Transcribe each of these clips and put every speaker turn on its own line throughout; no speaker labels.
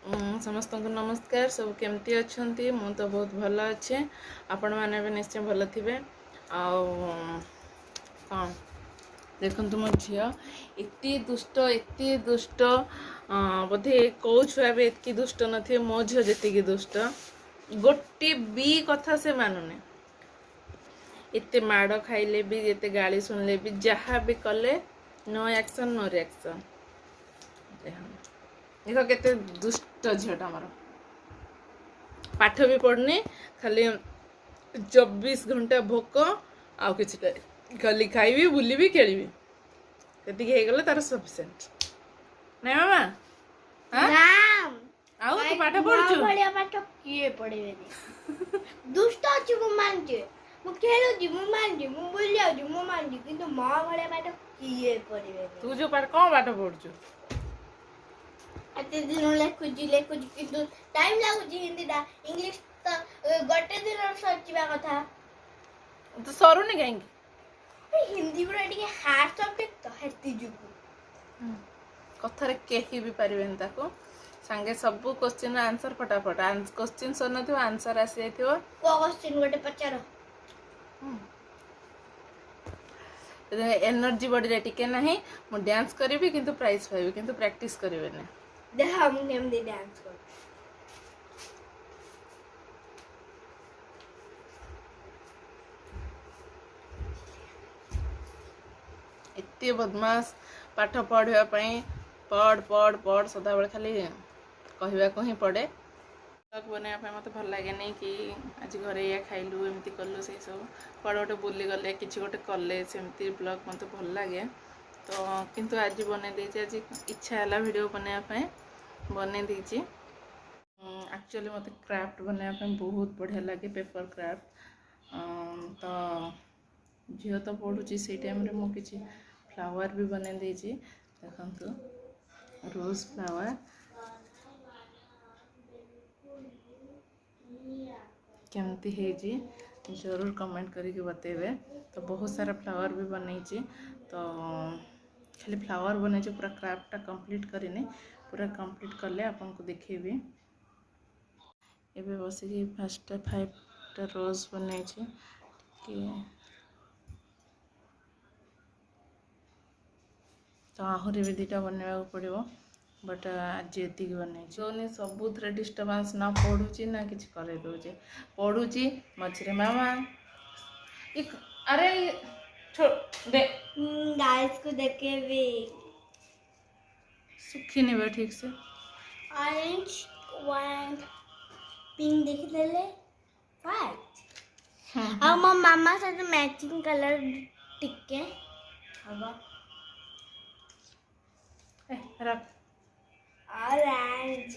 समस्त को नमस्कार। सब केमती अच्छा मु तो बहुत भल अच्छे आपण मैंने भी निश्चय भल थे। कौन देखु मो झी एत दुष्ट बोधे कौ छुआ भी एतकी दुष्ट न मो झी जी दुष्ट गोटे भी कथा से मानुने एते माड़ खाइले भी एते गाली सुनले भी जहाँ भी कले नो एक्शन नो रिएक्शन। देख केते दुष्ट झीटा मोर पाठ भी पढ़नी खाली 24 घंटा भोक आउ कि खाली खाइबी बुलबी खेली ये तार सफिशिएंट नहीं मामा। हाँ आउ तू पाठ पढ़छु
बढ़िया पाठ किए पढ़ेबेनी दुष्ट अछि मु मानजे मु खेलुजी मु मानजे मु बुलियाउजी मु मानजे किंतु मां बढ़िया पाठ किए पढ़ेबेनी।
तू जो पाठ कौन पाठ पढ़छु
एते दिन लेखुजी किंतु टाइम लागुजी हिंदी दा इंग्लिश तो गोटे दिन सचिबा कथा
तो सरुनी कहीं
हिंदी पूरा टिके हार्ड सब्जेक्ट तो हेती जुगु
कथारे केही भी पारिबेन ताको संगे सब क्वेश्चन आंसर फटाफट क्वेश्चन सर न आंसर आसी जाइथिबो
को क्वेश्चन गोटे पचारो
एनर्जी बॉडी रे टिके नाही मु डांस करबी किंतु प्राइज पाइबी किंतु प्रैक्टिस करबे ने
देख हम केम दे डांस कर
एते बदमाश पाठ पढ़ा पढ़ पढ़ पढ़ सदा बेले खाली कहवा को ही पड़े। ब्लॉग बनवाई मत भल लगे नहीं कि आज घरे या खाइलु एमती कलु से सब कड़े गोटे बुली गले कि गोटे कले सेमती ब्लॉग मत भल लगे तो किंतु आज बन देची आज इच्छा है वीडियो बनवाई बन देची। एक्चुअली मत क्राफ्ट बनवाई बहुत बढ़िया लगे पेपर क्राफ्ट तो झील तो पढ़ुची से टाइम रे मु किछि फ्लावर भी बने देची देखंतु रोज फ्लावर केमती है जी जरूर कमेंट करके बतेबे। तो बहुत सारा फ्लावर भी बनई तो खाली फ्लावर बने पूरा क्राफ्टा कंप्लीट करनी पूरा कंप्लीट कले आपन को देखेबी। एबे बस कि फर्स्ट 5टा रोज बनई कि तो आहरी भी 2टा बनवा पड़ो बट आज ये बनई सबुथ डिस्टर्बांस ना पढ़ुची ना किसी कर दे पढ़ुची मझे मामा अरे दे
गाइस को देखे भी
सुखी नहीं ठीक से
ऑरेंज व्हाइट पिंक देख ले व्हाइट और मो मामा साथ मैचिंग कलर टिके हवा
रख
orange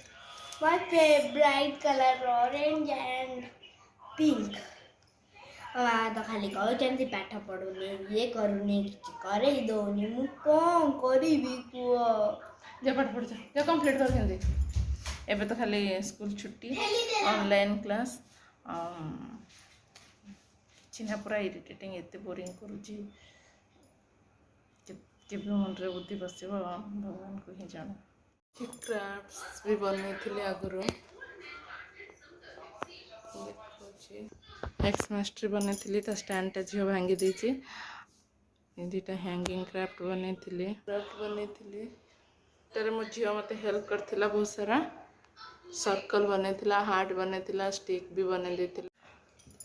my favorite color orange and pink तो खाली कहो जल्दी पाठ पढ़ुनी ये करूनी किसी करे ही दोनी मु कौन करी भी कुआ
जा पाठ पढ़ जा कंप्लीट कर केंदे एबे तो खाली स्कूल छुट्टी ऑनलाइन क्लास चिन्हा पूरा इरिटेटिंग एते बोरिंग करूची केबे मन रे बुद्धि बसिबो भगवान को ही जानो। क्राफ्ट्स भी बने थे आगुरी एक्स मास्टर बने थी तो स्टैंडटा झील भांगी देची 2टा हैंगिंग क्राफ्ट बने तारे मो झील मत हेल्प करथिला बहुत सारा सर्कल बने हार्ट बने स्टिक भी बने देथिला।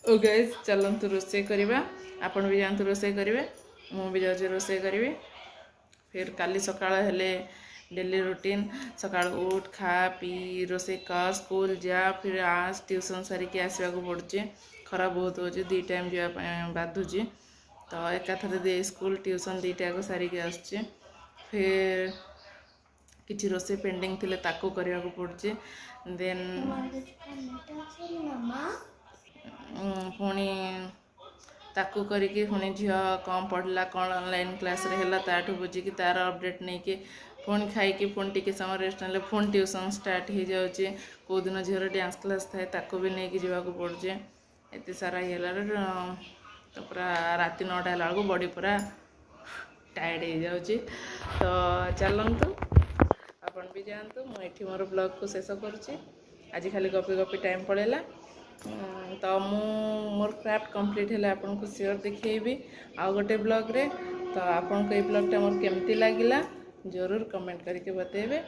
ओ गाइस चलंतु रोसे करबा आपण भी जानतु रोसे करिवे मु भी जाउची रोसे करिवे फिर काली सकाळ हेले डेली रूटीन सकाल उठ खा पी रोसे कर स्कूल जा फिर आस ट्यूशन सारिकी आसवा को पड़ुचे खरा बहुत हो 2 टाइम जावाई बाधुची तो एकाथरे दे स्कूल ट्यूशन 2टा को सारिकी आसचे फिर किसी रोसे पेंडिंग थिले ताको करिया को पड़ुचे देन पुणी ताकू करिकी पुणी झील कम पढ़ला कौन ऑनलाइन क्लास रे हैला ताठू बुझिकी तार अपडेट नहीं कि पुणी खाई पुणी टिके समय रेस्ट ना पुणी ट्यूशन स्टार्ट हो जाऊे कौ दिन झील डांस क्लास थाए ताको भी नहीं जावाक पड़ुचे एत सारा ये तो पूरा राति 9टा है बेलू बॉडी पूरा टायर्ड हो जाऊँ तो चलतु अपन भी जातु मुझे मोर ब्लॉग को शेष करुच्ची आज खाली गपी गपी टाइम पड़ेगा तो मोर क्राफ्ट कंप्लीट है आपन को सियोर दिखेबी आउ गोटे ब्लॉग रे तो आपन को ये ब्लॉगटा मोर केमती लागिला जरूर कमेंट करके बतेबे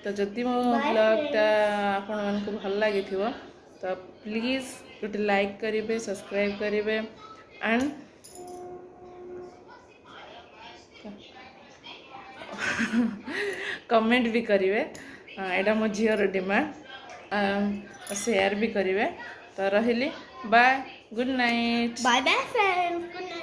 तो जदि मो ब्लॉगटा आपन मन को भल लगी तो प्लीज़ गोटे लाइक करेंगे सब्सक्राइब करेंगे एंड कमेंट भी करेंगे एटा मो झीर डिमांड शेयर भी करेंगे तो रही bye good night
bye bye friends good night.